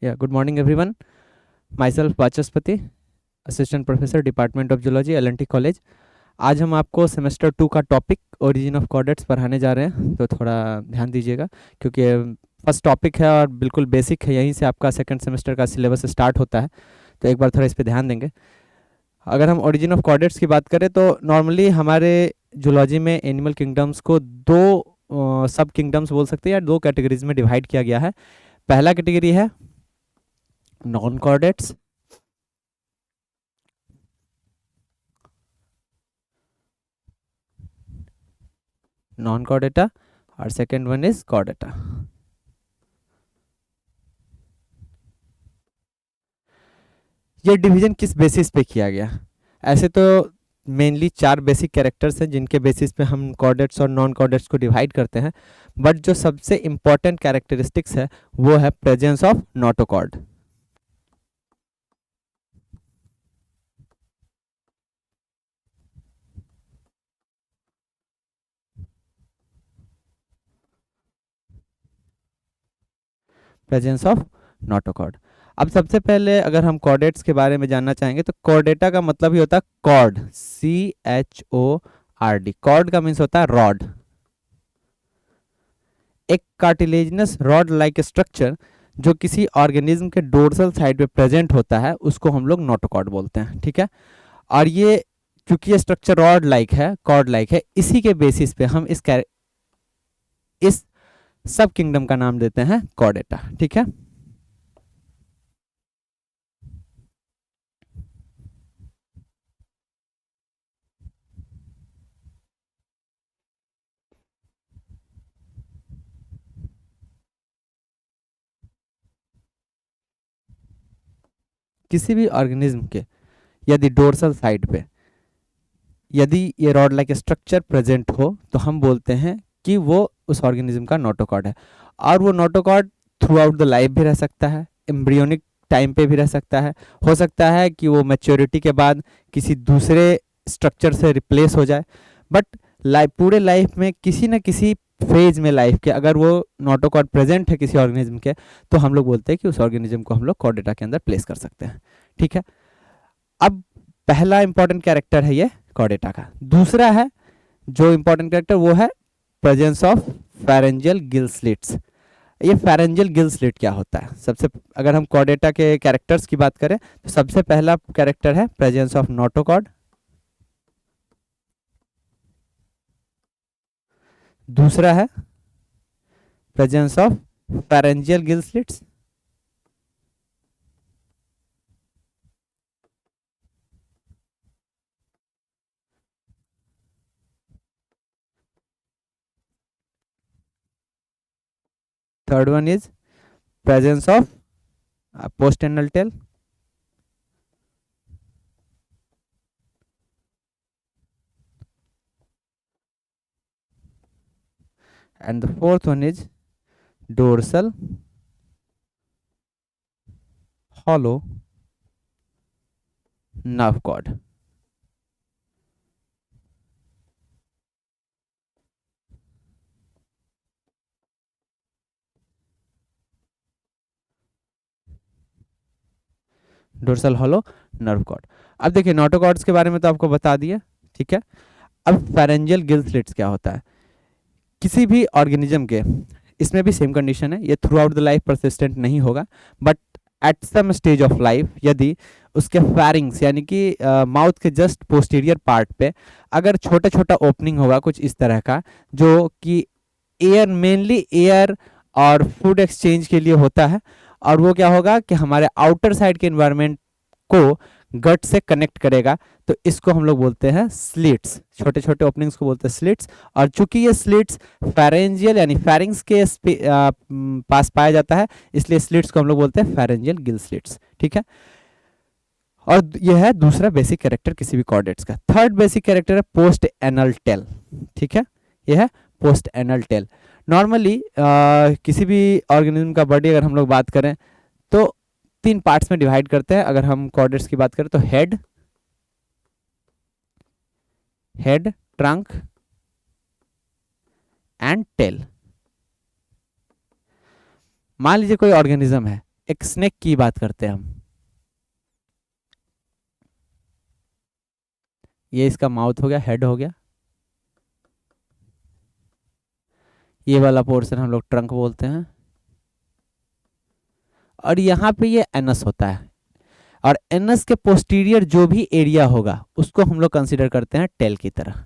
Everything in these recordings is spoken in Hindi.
Yeah, good morning everyone. Myself Vachaspati, assistant professor department of zoology LNT college. आज हम आपको सेमेस्टर 2 का टॉपिक ओरिजिन ऑफ कॉर्डेट्स पढ़ाने जा रहे हैं, तो थोड़ा ध्यान दीजिएगा क्योंकि फर्स्ट टॉपिक है और बिल्कुल बेसिक है। यहीं से आपका सेकंड सेमेस्टर का सिलेबस स्टार्ट होता है, तो एक बार थोड़ा इस पर ध्यान देंगे। अगर हम ओरिजिन ऑफ कॉर्डेट्स की बात करें तो नॉर्मली हमारे जूलॉजी में एनिमल किंगडम्स को दो सब किंगडम्स बोल सकते हैं या दो कैटेगरीज में डिवाइड किया गया है। पहला कैटेगरी है नॉन कॉर्डेट्स, नॉन कॉर्डेटा, और सेकेंड वन इज कॉर्डेटा। ये डिवीजन किस बेसिस पे किया गया? ऐसे तो मेनली चार बेसिक कैरेक्टर्स हैं जिनके बेसिस पे हम कॉर्डेट्स और नॉन कॉर्डेट्स को डिवाइड करते हैं, बट जो सबसे इंपॉर्टेंट कैरेक्टरिस्टिक्स है वो है presence of notochord. Presence of notochord. अब सबसे पहले अगर हम कॉर्डेट्स के बारे में जानना चाहेंगे तो कॉर्डेटा का मतलब ही होता है कॉर्ड, CHORD। कॉर्ड का मीन्स होता है रॉड। एक कार्टिलेजिनस रॉड लाइक स्ट्रक्चर जो किसी ऑर्गेनिज्म के डोर्सल साइड पे प्रेजेंट होता है उसको हम लोग नोटोकॉर्ड बोलते हैं, ठीक है। और ये क्योंकि ये स्ट्रक्चर रॉड लाइक है, कॉर्ड लाइक है, इसी के बेसिस पे हम इस सब किंगडम का नाम देते हैं कॉर्डेटा, ठीक है। किसी भी ऑर्गेनिज्म के यदि डोर्सल साइड पे यदि ये रॉड लाइक स्ट्रक्चर प्रेजेंट हो तो हम बोलते हैं कि वो उस ऑर्गेनिज्म का नोटोकॉर्ड है। और वो notochord through out the life भी रह सकता है, एम्ब्रियोनिक टाइम पे भी रह सकता है, हो सकता है कि वो मैच्योरिटी के बाद किसी दूसरे स्ट्रक्चर से रिप्लेस हो जाए। बट लाइफ, पूरे लाइफ में किसी न किसी फेज में लाइफ के अगर वो नोटोकॉर्ड प्रेजेंट है किसी ऑर्गेनिज्म के, तो हम लोग बोलते हैं कि उस ऑर्गेनिज्म को हम लोग कॉर्डेटा के अंदर प्लेस कर सकते हैं, ठीक है। अब पहला इंपॉर्टेंट कैरेक्टर है ये कॉर्डेटा का। दूसरा है जो इंपॉर्टेंट कैरेक्टर वो है presence of pharyngeal gill slits. ये फेरेंजियल गिल स्लिट क्या होता है? सबसे अगर हम कॉर्डेटा के कैरेक्टर्स की बात करें तो सबसे पहला कैरेक्टर है प्रेजेंस ऑफ नोटोकॉर्ड। दूसरा है presence of pharyngeal gill slits. Third one is presence of post anal tail. And the fourth one is dorsal hollow nerve cord. Dorsal hollow nerve cord. अब देखिए नोटोकॉर्ड्स के बारे में तो आपको बता दिया, ठीक है। अब फेरेंजियल गिल स्लिट्स क्या होता है? किसी भी ऑर्गेनिज्म के, इसमें भी सेम कंडीशन है, ये throughout the life persistent नहीं होगा, but at some stage of life यदि उसके फैरिंग्स यानी कि माउथ के जस्ट पोस्टीरियर पार्ट पे अगर छोटा छोटा ओपनिंग होगा कुछ इस तरह का, जो कि एयर, मेनली एयर और फूड एक्सचेंज के लिए होता है, और वो क्या होगा कि हमारे आउटर साइड के इन्वायरमेंट को गट से कनेक्ट करेगा, तो इसको हम लोग बोलते हैं स्लिट्स। छोटे छोटे ओपनिंग्स को बोलते हैं स्लिट्स। और चूंकि ये स्लिट्स फेरेंजियल यानी फेरिंग्स के पास पाया जाता है, इसलिए स्लिट्स को हम लोग बोलते हैं फेरेंजियल गिल स्लिट्स, ठीक है। और यह है दूसरा बेसिक कैरेक्टर किसी भी कॉर्डेट्स का। थर्ड बेसिक कैरेक्टर है पोस्ट एनल टेल, ठीक है। यह है पोस्ट एनल टेल। नॉर्मली किसी भी ऑर्गेनिज्म का बॉडी अगर हम लोग बात करें तो तीन पार्ट्स में डिवाइड करते हैं। अगर हम कॉर्डेट्स की बात करें तो हेड, ट्रंक एंड टेल। मान लीजिए कोई ऑर्गेनिज्म है एक स्नेक की बात करते हैं हम। ये इसका माउथ हो गया, हेड हो गया, ये वाला पोर्शन हम लोग ट्रंक बोलते हैं, और यहाँ पे ये एनस होता है। और एनस के पोस्टीरियर जो भी एरिया होगा उसको हम लोग कंसिडर करते हैं टेल की तरह।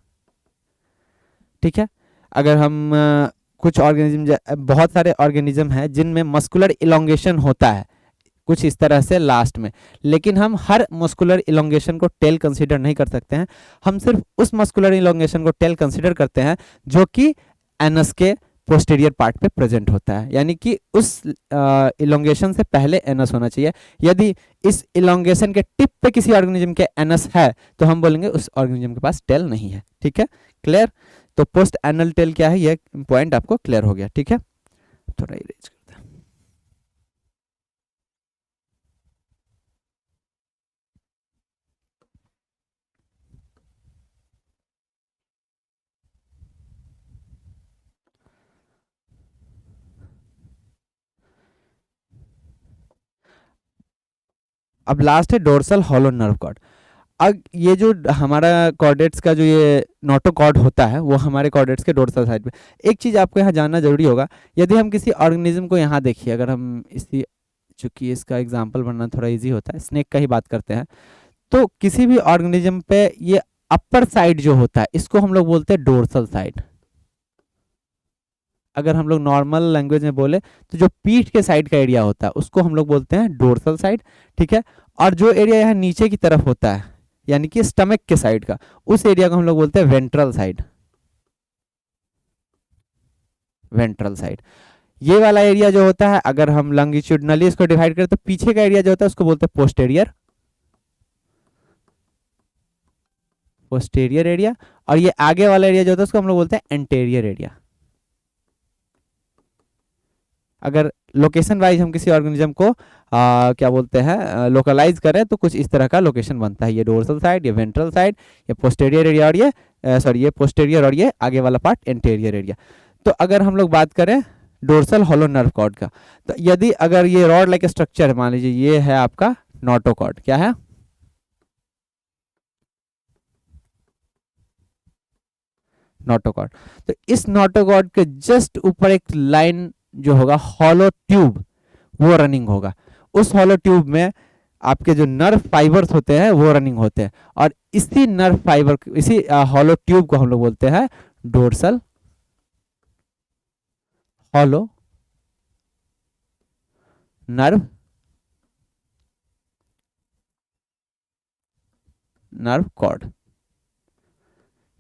ठीक है। अगर हम कुछ ऑर्गेनिज्म, बहुत सारे ऑर्गेनिज्म हैं जिनमें मस्कुलर इलोंगेशन होता है कुछ इस तरह से लास्ट में, लेकिन हम हर मस्कुलर इलोंगेशन को टेल कंसीडर नहीं कर सकते हैं। हम सिर्फ उस मस्कुलर इलोंगेशन को टेल कंसीडर करते हैं जो कि एनस के पोस्टीरियर पार्ट पे प्रेजेंट होता है, यानी कि उस इलोंगेशन से पहले एनस होना चाहिए। यदि इस इलोंगेशन के टिप पे किसी ऑर्गेनिज्म के एनस है तो हम बोलेंगे उस ऑर्गेनिज्म के पास टेल नहीं है। ठीक है, क्लियर। तो पोस्ट एनल टेल क्या है, ये पॉइंट आपको क्लियर हो गया। ठीक है, थोड़ा इरेज करते हैं। अब लास्ट है डोर्सल हॉलो नर्व कॉर्ड। अब ये जो हमारा कॉर्डेट्स का जो ये नोटोकॉर्ड होता है वो हमारे कॉर्डेट्स के डोर्सल साइड पे। एक चीज़ आपको यहाँ जानना जरूरी होगा, यदि हम किसी ऑर्गेनिज्म को यहाँ देखिए, अगर हम इसी, चूंकि इसका एग्जाम्पल बनना थोड़ा इजी होता है, स्नेक का ही बात करते हैं, तो किसी भी ऑर्गेनिज्म पे ये अपर साइड जो होता है इसको हम लोग बोलते हैं डोर्सल साइड। अगर हम लोग नॉर्मल लैंग्वेज में बोले तो जो पीठ के साइड का एरिया होता है उसको हम लोग बोलते हैं डोर्सल साइड। ठीक है। और जो एरिया यहाँ नीचे की तरफ होता है यानी कि स्टमक के साइड का, उस एरिया को हम लोग बोलते हैं वेंट्रल साइड। वेंट्रल साइड, ये वाला एरिया जो होता है, अगर हम लॉन्गिट्यूडनली इसको डिवाइड करें तो पीछे का एरिया जो होता है उसको बोलते हैं पोस्टेरियर, पोस्टेरियर एरिया। और ये आगे वाला एरिया जो होता है उसको हम लोग बोलते हैं एंटेरियर एरिया। अगर लोकेशन वाइज हम किसी ऑर्गेनिज्म को क्या बोलते हैं लोकलाइज करें तो कुछ इस तरह का लोकेशन बनता है, ये डोर्सल साइड, ये वेंट्रल साइड, ये पोस्टेरियर एरिया, और ये सॉरी ये पोस्टेरियर, और ये आगे वाला पार्ट एंटेरियर एरिया। तो अगर हम लोग बात करें डोर्सल हॉलो नर्व कॉर्ड का, तो यदि अगर ये रॉड लाइक स्ट्रक्चर है, मान लीजिए ये है आपका नोटोकॉर्ड, क्या है, नोटोकॉर्ड। तो इस नोटोकॉर्ड के जस्ट ऊपर एक लाइन जो होगा हॉलो ट्यूब, वो रनिंग होगा। उस हॉलो ट्यूब में आपके जो नर्व फाइबर्स होते हैं वो रनिंग होते हैं, और इसी नर्व फाइबर, इसी हॉलो ट्यूब को हम लोग बोलते हैं dorsal hollow nerve nerve cord,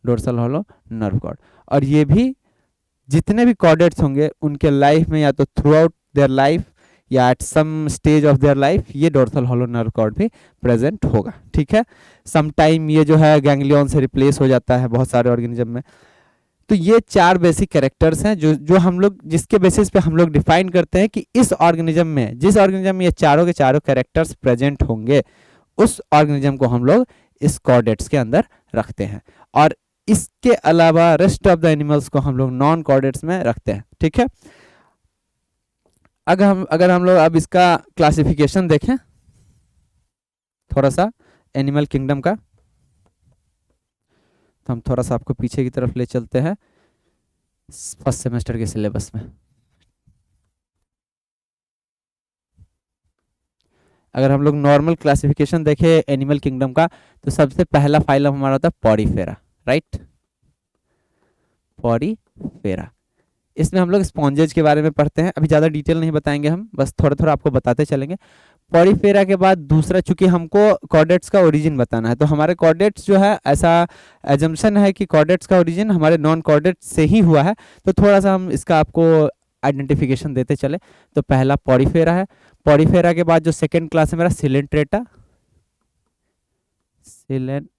dorsal hollow nerve cord. और ये भी जितने भी कॉर्डेट्स होंगे उनके लाइफ में, या तो थ्रू आउट देयर लाइफ या at some stage of their life, ये डोर्सल हॉलो नर्व कॉर्ड भी प्रेजेंट होगा। ठीक है। सम टाइम ये जो है गैंग्लियन से रिप्लेस हो जाता है बहुत सारे ऑर्गेनिज्म में। तो ये चार बेसिक कैरेक्टर्स हैं जो जो हम लोग, जिसके बेसिस पे हम लोग डिफाइन करते हैं कि इस ऑर्गेनिज्म में, जिस ऑर्गेनिज्म में ये चारों के चारों कैरेक्टर्स प्रेजेंट होंगे, उस ऑर्गेनिज्म को हम लोग इस कॉर्डेट्स के अंदर रखते हैं। और इसके अलावा रेस्ट ऑफ द एनिमल्स को हम लोग नॉन कॉर्डेट्स में रखते हैं। ठीक है। अगर हम लोग अब इसका क्लासिफिकेशन देखें थोड़ा सा एनिमल किंगडम का, तो हम थोड़ा सा आपको पीछे की तरफ ले चलते हैं फर्स्ट सेमेस्टर के सिलेबस में। अगर हम लोग नॉर्मल क्लासिफिकेशन देखें एनिमल किंगडम का, तो सबसे पहला फाइलम हमारा होता है पॉरीफेरा, राइट, पॉरीफेरा। इसमें हम लोग स्पॉन्जेज के बारे में पढ़ते हैं, अभी ज़्यादा डिटेल नहीं बताएंगे हम, बस थोड़ा थोड़ा आपको बताते चलेंगे। पॉरीफेरा के बाद दूसरा, चूंकि हमको कॉर्डेट्स का ओरिजिन बताना है, तो हमारे कॉर्डेट्स जो है, ऐसा एजम्पशन है कि कॉर्डेट्स का ओरिजिन हमारे नॉन कॉर्डेट्स से ही हुआ है। तो थोड़ा सा हम इसका आपको आइडेंटिफिकेशन देते चले। तो पहला पॉरीफेरा है। पॉरीफेरा के बाद जो सेकेंड क्लास है मेरा Coelenterata, Coelenterata,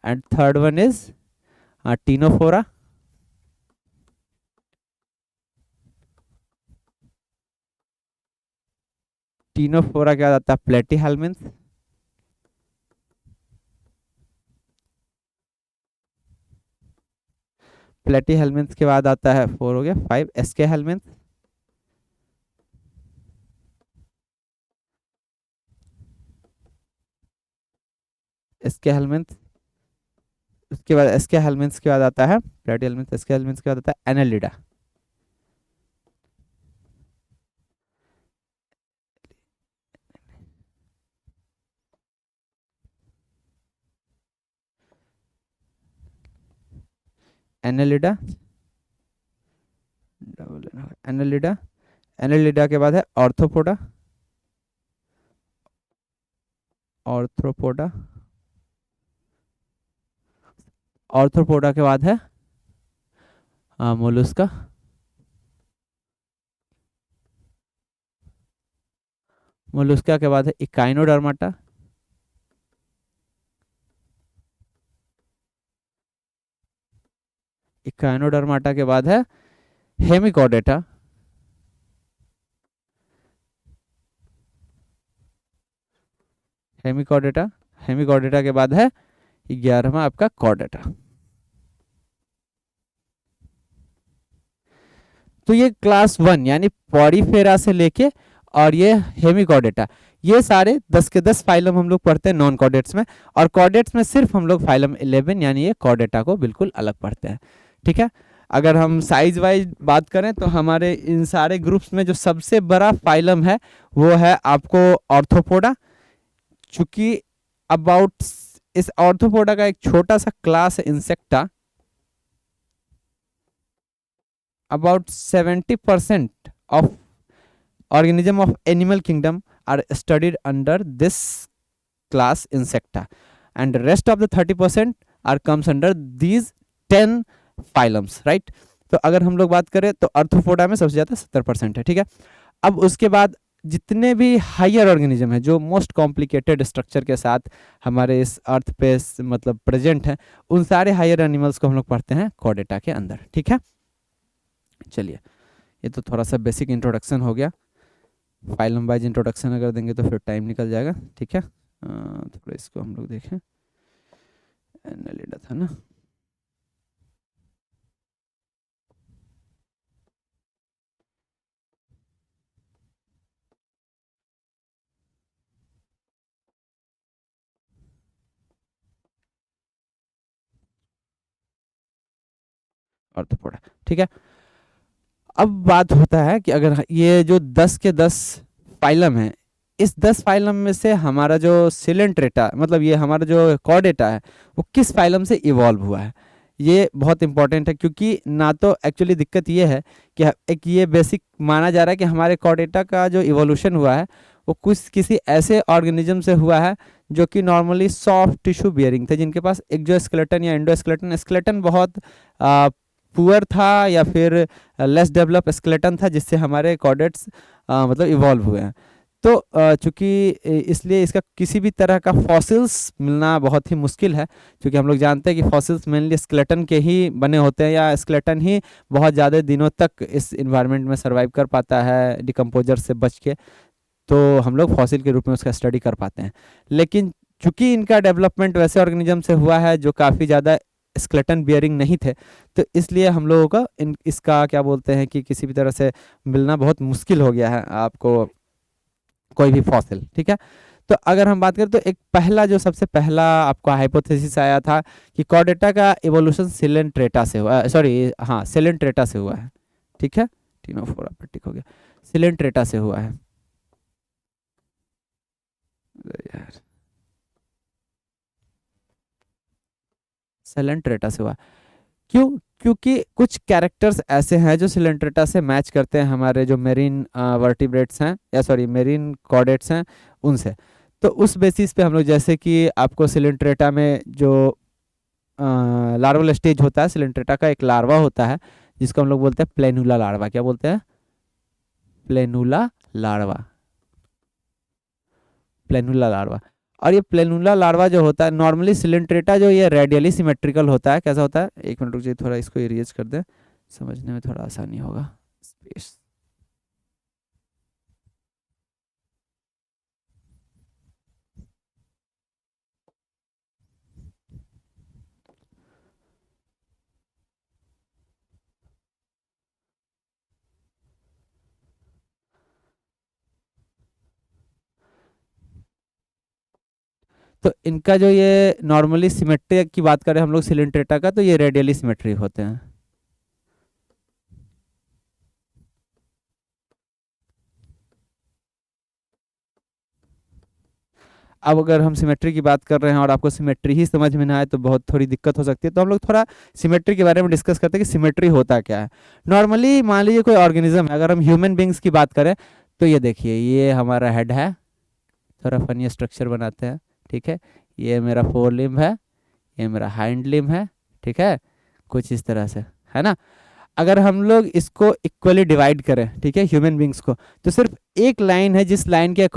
and third one is Ctenophora, Ctenophora के बाद आता है प्लेटीहेल्मिन्थ, प्लेटीहेल्मिन्थ के बाद आता है, फोर हो गया, फाइव एस्केहेल्मिन्थ, इसके हेलमिंथ, उसके बाद इसके हेलमिंथ के बाद आता है प्लेटिहेलमिंथ, इसके हेलमिंथ के बाद आता है एनालिडा। एनालिडा, एनालिडा, एनालिडा के बाद है ऑर्थोपोडा, ऑर्थ्रोपोडा, ऑर्थ्रोपोडा के बाद है मोलुस्का, मोलुस्का के बाद है इकाइनोडर्माटा, इकाइनोडर्माटा के बाद है हेमिकॉर्डेटा, हेमिकॉर्डेटा, हेमिकॉर्डेटा के बाद है 11वां आपका कॉर्डेटा। तो ये क्लास 1 यानी पॉरीफेरा से लेके और ये हेमिकॉर्डेटा, ये सारे 10 के 10 फाइलम हम लोग पढ़ते हैं नॉन कॉर्डेट्स में, और कॉर्डेट्स में सिर्फ हम लोग फाइलम 11 यानी ये कॉर्डेटा को बिल्कुल अलग पढ़ते हैं। ठीक है, अगर हम साइज वाइज बात करें तो हमारे इन सारे ग्रुप्स में जो सबसे बड़ा फाइलम है वो है आपको ऑर्थोपोडा, चूंकि अबाउट इस ऑर्थोपोडा का एक छोटा सा क्लास है insecta, about 70% of organism of animal kingdom are studied under this class insecta, and the rest of the 30% are comes under these 10 phylums, right? तो अगर हम लोग बात करें तो अर्थोपोडा में सबसे ज़्यादा 70% है। ठीक है, अब उसके बाद जितने भी हायर ऑर्गेनिज्म है जो मोस्ट कॉम्प्लिकेटेड स्ट्रक्चर के साथ हमारे इस अर्थ पे मतलब प्रेजेंट है, उन सारे हायर एनिमल्स को हम लोग पढ़ते हैं कॉर्डेटा के अंदर। ठीक है, चलिए ये तो थोड़ा सा बेसिक इंट्रोडक्शन हो गया, फाइलम वाइज इंट्रोडक्शन अगर देंगे तो फिर टाइम निकल जाएगा। ठीक है, थोड़ा इसको हम लोग देखें, एनालिडा था ना, ऑर्थोपोडा। ठीक है, अब बात होता है कि अगर ये जो 10 के 10 फाइलम है, इस 10 फाइलम में से हमारा जो सिलेंट्रेटा मतलब ये हमारा जो कॉर्डेटा है वो किस फाइलम से इवॉल्व हुआ है, ये बहुत इंपॉर्टेंट है। क्योंकि ना तो एक्चुअली दिक्कत ये है कि एक ये बेसिक माना जा रहा है कि हमारे कॉर्डेटा का जो इवोल्यूशन हुआ है वो कुछ किसी ऐसे ऑर्गेनिज्म से हुआ है जो कि नॉर्मली सॉफ्ट टिश्यू बियरिंग थे, जिनके पास एक्जोस्केलेटन या एंडोस्केलेटन, स्केलेटन बहुत पुअर था या फिर लेस डेवलप स्केलेटन था, जिससे हमारे कॉर्डेट्स मतलब इवॉल्व हुए हैं। तो चूंकि इसलिए इसका किसी भी तरह का फॉसिल्स मिलना बहुत ही मुश्किल है, क्योंकि हम लोग जानते हैं कि फॉसिल्स मेनली स्केलेटन के ही बने होते हैं, या स्केलेटन ही बहुत ज़्यादा दिनों तक इस इन्वायरमेंट में सर्वाइव कर पाता है डिकम्पोजर से बच के, तो हम लोग फॉसिल के रूप में उसका स्टडी कर पाते हैं। लेकिन चूंकि इनका डेवलपमेंट वैसे ऑर्गेनिज्म से हुआ है जो काफ़ी ज़्यादा स्केलेटन बियरिंग नहीं थे, तो इसलिए हम लोगों का इसका क्या बोलते हैं कि किसी भी तरह से मिलना बहुत मुश्किल हो गया है आपको कोई भी फॉसिल। ठीक है, तो अगर हम बात करें तो एक पहला जो सबसे पहला आपका हाइपोथेसिस आया था कि कॉर्डेटा का इवोल्यूशन सिलेंट्रेटा से हुआ, सॉरी हाँ सिलेंट्रेटा से हुआ है। ठीक है, तीनों फोर आप टिक हो गया, सिलेंट्रेटा से हुआ है। यार सिलेंट्रेटा से हुआ, क्यों? क्योंकि कुछ कैरेक्टर्स ऐसे हैं जो सिलेंट्रेटा से मैच करते हैं हमारे जो मेरीन वर्टिब्रेट्स हैं, या सॉरी मेरीन कॉर्डेट्स हैं उनसे। तो उस बेसिस पे हम लोग, जैसे कि आपको सिलेंट्रेटा में जो लार्वल स्टेज होता है, सिलेंट्रेटा का एक लार्वा होता है जिसको हम लोग बोलते हैं प्लेनुला लार्वा। क्या बोलते हैं? Planula larva, planula larva. और ये प्लेनुला लार्वा जो होता है नॉर्मली सिलेंट्रेटा जो ये रेडियली सिमेट्रिकल होता है। कैसा होता है? एक मिनट रुक जाइए, थोड़ा इसको इरेज कर दें, समझने में थोड़ा आसानी होगा। स्पेस, तो इनका जो ये नॉर्मली सिमेट्री की बात करें हम लोग सिलेंट्रेटा का, तो ये रेडियली सिमेट्री होते हैं। अब अगर हम सिमेट्री की बात कर रहे हैं और आपको सिमेट्री ही समझ में ना आए तो बहुत थोड़ी दिक्कत हो सकती है, तो हम लोग थोड़ा सिमेट्री के बारे में डिस्कस करते हैं कि सिमेट्री होता क्या है। नॉर्मली मान लीजिए कोई ऑर्गेनिज्म है, अगर हम ह्यूमन बींग्स की बात करें तो ये देखिए, ये हमारा हेड है, थोड़ा फनी स्ट्रक्चर बनाते हैं, ठीक है। ये मेरा फोर लिम्ब है, ये मेरा हाइंड लिम्ब है, ठीक है, कुछ इस तरह से, है ना। अगर हम लोग इसको इक्वली डिवाइड करें, ठीक है, ह्यूमन बींग्स को, तो सिर्फ एक लाइन है जिस लाइन के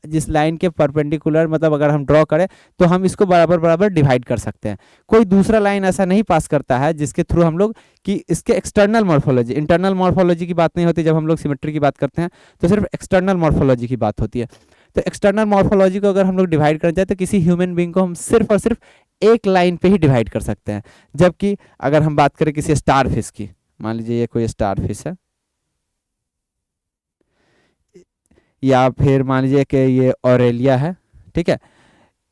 जिस लाइन के परपेंडिकुलर, मतलब अगर हम ड्रॉ करें तो हम इसको बराबर बराबर डिवाइड कर सकते हैं। कोई दूसरा लाइन ऐसा नहीं पास करता है जिसके थ्रू हम लोग कि इसके एक्सटर्नल मॉर्फोलॉजी, इंटरनल मॉर्फोलॉजी की बात नहीं होती जब हम लोग सिमेट्री की बात करते हैं, तो सिर्फ एक्सटर्नल मॉर्फोलॉजी की बात होती है। तो एक्सटर्नल मॉर्फोलॉजी को अगर हम लोग डिवाइड करना चाहें तो किसी ह्यूमन बींग को हम सिर्फ और सिर्फ एक लाइन पे ही डिवाइड कर सकते हैं। जबकि अगर हम बात करें किसी स्टार फिश की, मान लीजिए ये कोई स्टार फिश है, या फिर मान लीजिए कि ये ऑरेलिया है, ठीक है,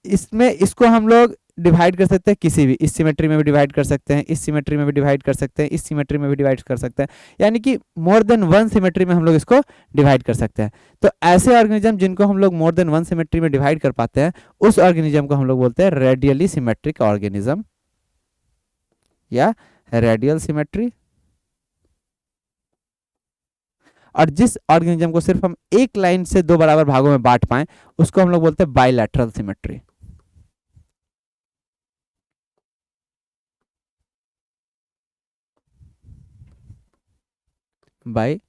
इसमें इसको हम लोग डिवाइड कर सकते हैं किसी भी, इस सिमेट्री में भी डिवाइड कर सकते हैं, इस सिमेट्री में भी डिवाइड कर सकते हैं, इस सिमेट्री में भी डिवाइड कर सकते हैं, यानी कि मोर देन वन सिमेट्री में हम लोग इसको डिवाइड कर सकते हैं। तो ऐसे ऑर्गेनिज्म जिनको हम लोग मोर देन वन सिमेट्री में डिवाइड कर पाते हैं, उस ऑर्गेनिज्म को हम लोग बोलते हैं रेडियली सिमेट्रिक ऑर्गेनिज्म या रेडियल सिमेट्री। और जिस ऑर्गेनिज्म को सिर्फ हम एक लाइन से दो बराबर भागों में बांट पाए, उसको हम लोग बोलते हैं बाइलैटरल सिमेट्री। बाइलैटरल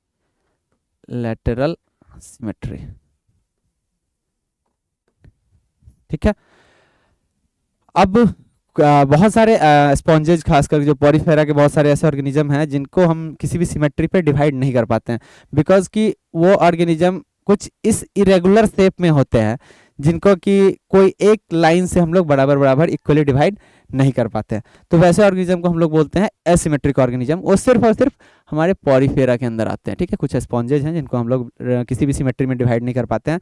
सिमेट्री, ठीक है। अब बहुत सारे स्पॉन्जेज, खासकर जो पॉरीफेरा के बहुत सारे ऐसे ऑर्गेनिज्म हैं जिनको हम किसी भी सिमेट्री पे डिवाइड नहीं कर पाते हैं, बिकॉज कि वो ऑर्गेनिज्म कुछ इस इरेगुलर शेप में होते हैं जिनको कि कोई एक लाइन से हम लोग बराबर बराबर इक्वली डिवाइड नहीं कर पाते हैं। तो वैसे ऑर्गेनिज्म को हम लोग बोलते हैं एसिमेट्रिक ऑर्गेनिज्म। वो सिर्फ और सिर्फ हमारे पॉरीफेरा के अंदर आते हैं, ठीक है। कुछ स्पॉन्जेज हैं जिनको हम लोग किसी भी सिमेट्री में डिवाइड नहीं कर पाते हैं।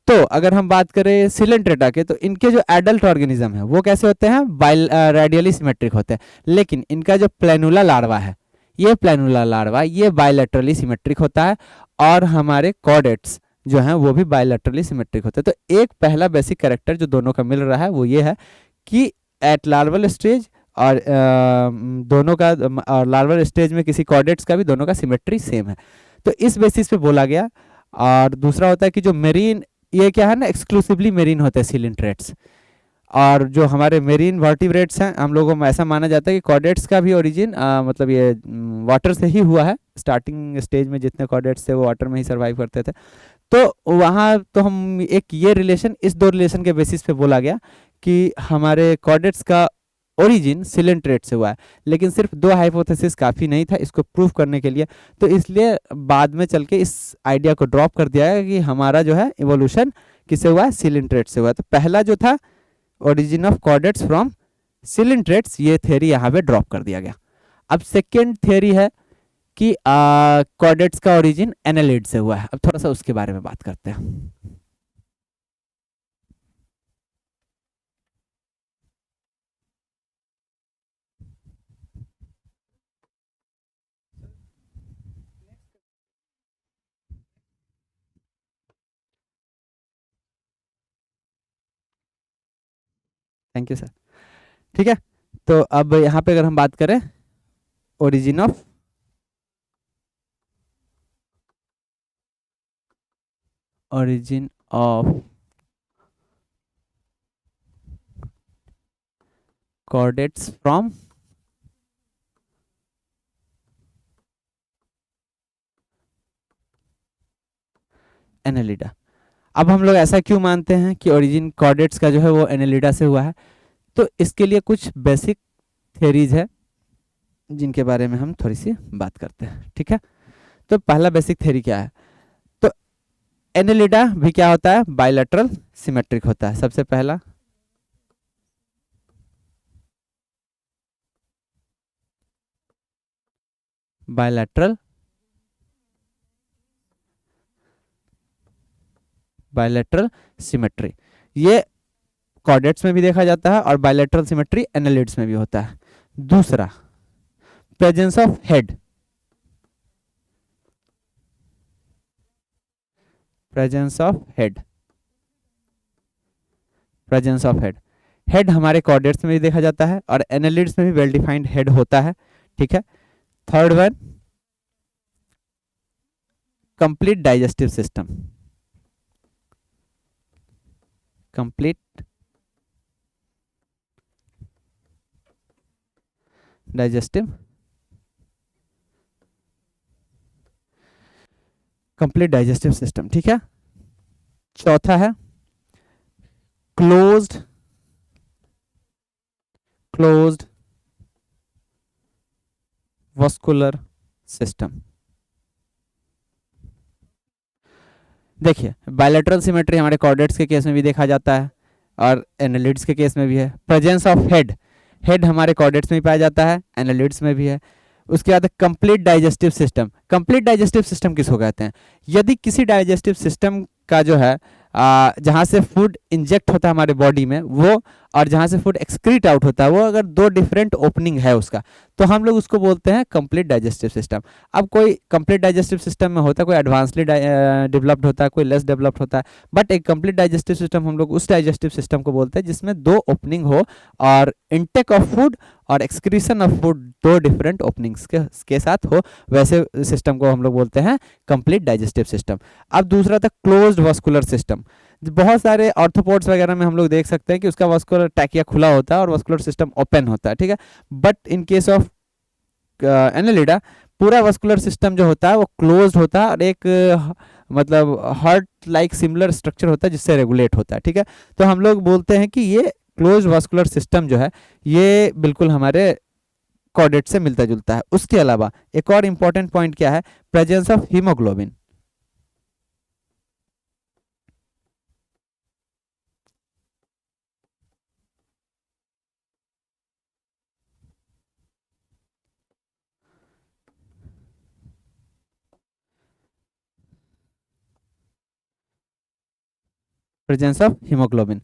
तो अगर हम बात करें सिलेंट्रेटा के, तो इनके जो एडल्ट ऑर्गेनिज्म है वो कैसे होते हैं, रेडियली सिमेट्रिक होते हैं। लेकिन इनका जो प्लेनुला लार्वा है, ये प्लेनुला लार्वा ये बायलैटरली सिमेट्रिक होता है, और हमारे कॉर्डेट्स जो हैं वो भी बायलैटरली सिमेट्रिक होते हैं। तो एक पहला बेसिक कैरेक्टर जो दोनों का मिल रहा है वो ये है कि एट लार्वल स्टेज और दोनों का लार्वल स्टेज में किसी कॉर्डेट्स का भी दोनों का सिमेट्री सेम है, तो इस बेसिस पे बोला गया। और दूसरा होता है कि जो मेरीन, ये क्या है ना, एक्सक्लूसिवली मेरीन होते हैं सिलेंट्रेट्स, और जो हमारे मेरीन वर्टिब्रेट्स हैं, हम लोगों में ऐसा माना जाता है कि कॉर्डेट्स का भी ओरिजिन मतलब ये वाटर से ही हुआ है। स्टार्टिंग स्टेज में जितने कॉर्डेट्स थे वो वाटर में ही सर्वाइव करते थे। तो वहाँ तो हम एक ये रिलेशन, इस दो रिलेशन के बेसिस पे बोला गया कि हमारे कॉर्डेट्स का ओरिजिन सिलेंट्रेट से हुआ है। लेकिन सिर्फ दो हाइपोथेसिस काफ़ी नहीं था इसको प्रूव करने के लिए, तो इसलिए बाद में चल के इस आइडिया को ड्रॉप कर दिया गया कि हमारा जो है इवोल्यूशन किससे हुआ है, सिलेंट्रेट से हुआ है। तो पहला जो था origin of chordates from coelenterates, ये थ्योरी यहाँ पे ड्रॉप कर दिया गया। अब सेकेंड थ्योरी है कि कॉर्डेट्स का ओरिजिन एनालिड से हुआ है। अब थोड़ा सा उसके बारे में बात करते हैं। Thank you sir. ठीक है, तो अब यहाँ पे अगर हम बात करें origin of origin of chordates from Annelida. अब हम लोग ऐसा क्यों मानते हैं कि ओरिजिन कॉर्डेट्स का जो है वो एनेलिडा से हुआ है, तो इसके लिए कुछ बेसिक थ्योरीज है जिनके बारे में हम थोड़ी सी बात करते हैं, ठीक है। तो पहला बेसिक थ्योरी क्या है, तो एनेलिडा भी क्या होता है, बायलैटरल सिमेट्रिक होता है। सबसे पहला बायलैटरल बायलैटरल सिमेट्री, ये कॉर्डेट्स में भी देखा जाता है और बायलैटरल सिमेट्री एनालिड्स में भी होता है। दूसरा, presence of head. Presence of head, presence of head, head हमारे कॉर्डेट्स में भी देखा जाता है और एनालिड्स में भी वेल डिफाइंड हेड होता है, ठीक है। Third one, complete digestive system. Complete digestive, complete digestive system, ठीक है। चौथा है क्लोज्ड वस्कुलर सिस्टम। देखिए, बायलैटरल सिमेट्री हमारे कॉर्डेट्स के केस में भी देखा जाता है और एनालिड्स के केस में भी है। प्रेजेंस ऑफ हेड, हेड हमारे कॉर्डेट्स में भी पाया जाता है, एनालिड्स में भी है। उसके बाद complete digestive system. Complete digestive system किसको कहते हैं? यदि किसी डाइजेस्टिव सिस्टम का जो है जहाँ से फूड इंजेक्ट होता है हमारे बॉडी में वो, और जहाँ से फूड एक्सक्रीट आउट होता है वो, अगर दो डिफरेंट ओपनिंग है उसका, तो हम लोग उसको बोलते हैं कंप्लीट डाइजेस्टिव सिस्टम। अब कोई कंप्लीट डाइजेस्टिव सिस्टम में होता है, कोई एडवांसली डेवलप्ड होता है, कोई लेस डेवलप्ड होता है, बट एक कंप्लीट डाइजेस्टिव सिस्टम हम लोग उस डाइजेस्टिव सिस्टम को बोलते हैं जिसमें दो ओपनिंग हो और इंटेक ऑफ फूड और एक्सक्रीशन ऑफ फूड दो डिफरेंट ओपनिंग्स के साथ हो, वैसे सिस्टम को हम लोग बोलते हैं कंप्लीट डाइजेस्टिव सिस्टम। अब दूसरा था क्लोज्ड वस्कुलर सिस्टम। बहुत सारे ऑर्थोपोड्स वगैरह में हम लोग देख सकते हैं कि उसका वस्कुलर टैकिया खुला होता है और वस्कुलर सिस्टम ओपन होता है, ठीक है। But in case of Annelida पूरा वस्कुलर सिस्टम जो होता है वो क्लोज्ड होता है और एक मतलब हार्ट लाइक सिमिलर स्ट्रक्चर होता है जिससे रेगुलेट होता है, ठीक है। तो हम लोग बोलते हैं कि ये क्लोज्ड वस्कुलर सिस्टम जो है ये बिल्कुल हमारे कॉर्डेट से मिलता जुलता है। उसके अलावा एक और इंपॉर्टेंट पॉइंट क्या है? Presence of haemoglobin. Presence of haemoglobin,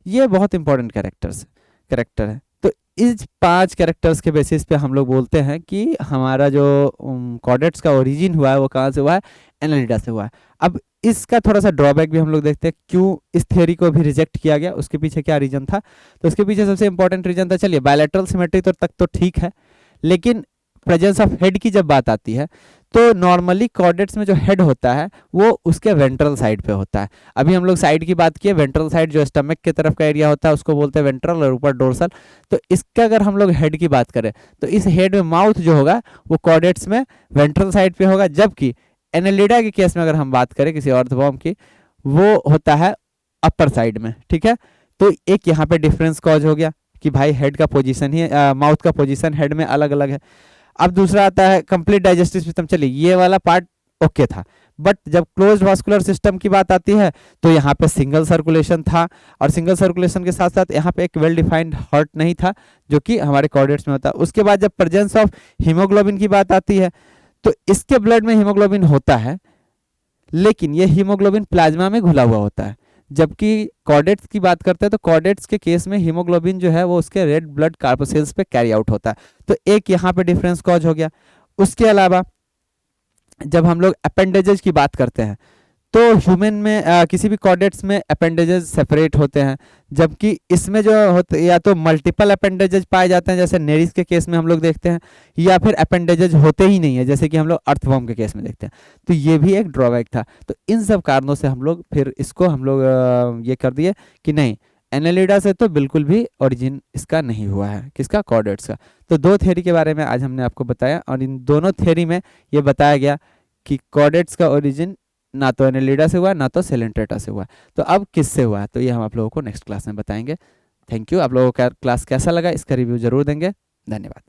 ये बहुत इंपॉर्टेंट कैरेक्टर है। तो इस 5 कैरेक्टर्स के बेसिस पे हम लोग बोलते हैं कि हमारा जो कॉर्डेट्स का ओरिजिन हुआ है वो कहाँ से हुआ है? एनालिडा से हुआ है। अब इसका थोड़ा सा ड्रॉबैक भी हम लोग देखते हैं, क्यों इस थ्योरी को भी रिजेक्ट किया गया, उसके पीछे क्या रीजन था? तो उसके पीछे सबसे इंपॉर्टेंट रीजन था, चलिए बायलैटरल सिमेट्री तो तक तो ठीक है, लेकिन प्रेजेंस ऑफ हेड की जब बात आती है तो नॉर्मली कॉर्डेट्स में जो हेड होता है वो उसके वेंट्रल साइड पे होता है। अभी हम लोग साइड की बात किए, वेंट्रल साइड जो स्टमक की तरफ का एरिया होता है उसको बोलते हैं वेंट्रल और ऊपर डोर्सल। तो इसका अगर हम लोग हेड की बात करें तो इस हेड में माउथ जो होगा वो कॉर्डेट्स में वेंट्रल साइड पे होगा, जबकि एनालिडा के केस में अगर हम बात करें किसी ऑर्थोवॉर्म की, वो होता है अपर साइड में, ठीक है। तो एक यहाँ पे डिफरेंस कॉज हो गया कि भाई हेड का पोजीशन ही माउथ का पोजीशन हेड में अलग अलग है। अब दूसरा आता है कंप्लीट डाइजेस्टिव सिस्टम। चलिए ये वाला पार्ट ओके था, बट जब क्लोज्ड वास्कुलर सिस्टम की बात आती है तो यहाँ पे सिंगल सर्कुलेशन था, और सिंगल सर्कुलेशन के साथ साथ यहाँ पे एक वेल डिफाइंड हार्ट नहीं था जो कि हमारे कॉर्डेट्स में होता है। उसके बाद जब प्रेजेंस ऑफ हीमोग्लोबिन की बात आती है तो इसके ब्लड में हीमोग्लोबिन होता है, लेकिन ये हीमोग्लोबिन प्लाज्मा में घुला हुआ होता है। जबकि कॉर्डेट्स की बात करते हैं तो कॉर्डेट्स के केस में हीमोग्लोबिन जो है वो उसके रेड ब्लड कार्पोसेल्स पे कैरी आउट होता है। तो एक यहाँ पे डिफरेंस कॉज हो गया। उसके अलावा जब हम लोग अपेंडेजेस की बात करते हैं तो ह्यूमन में किसी भी कॉर्डेट्स में अपेंडेजेस सेपरेट होते हैं, जबकि इसमें जो होते या तो मल्टीपल अपेंडेजेस पाए जाते हैं जैसे नेरिस के केस में हम लोग देखते हैं, या फिर अपेंडेजेस होते ही नहीं है जैसे कि हम लोग अर्थवॉर्म के केस में देखते हैं। तो ये भी एक ड्रॉबैक था। तो इन सब कारणों से हम लोग फिर इसको हम लोग ये कर दिए कि नहीं, एनालिडा से तो बिल्कुल भी ओरिजिन इसका नहीं हुआ है, किसका? कॉर्डेट्स का। तो 2 थ्योरी के बारे में आज हमने आपको बताया, और इन दोनों थ्योरी में ये बताया गया कि कॉर्डेट्स का ओरिजिन ना तो एनालिडा से हुआ ना तो सेलेंट्रेटा से हुआ। तो अब किससे हुआ तो ये हम आप लोगों को नेक्स्ट क्लास में बताएंगे। Thank you. आप लोगों का क्लास कैसा लगा इसका रिव्यू जरूर देंगे। धन्यवाद।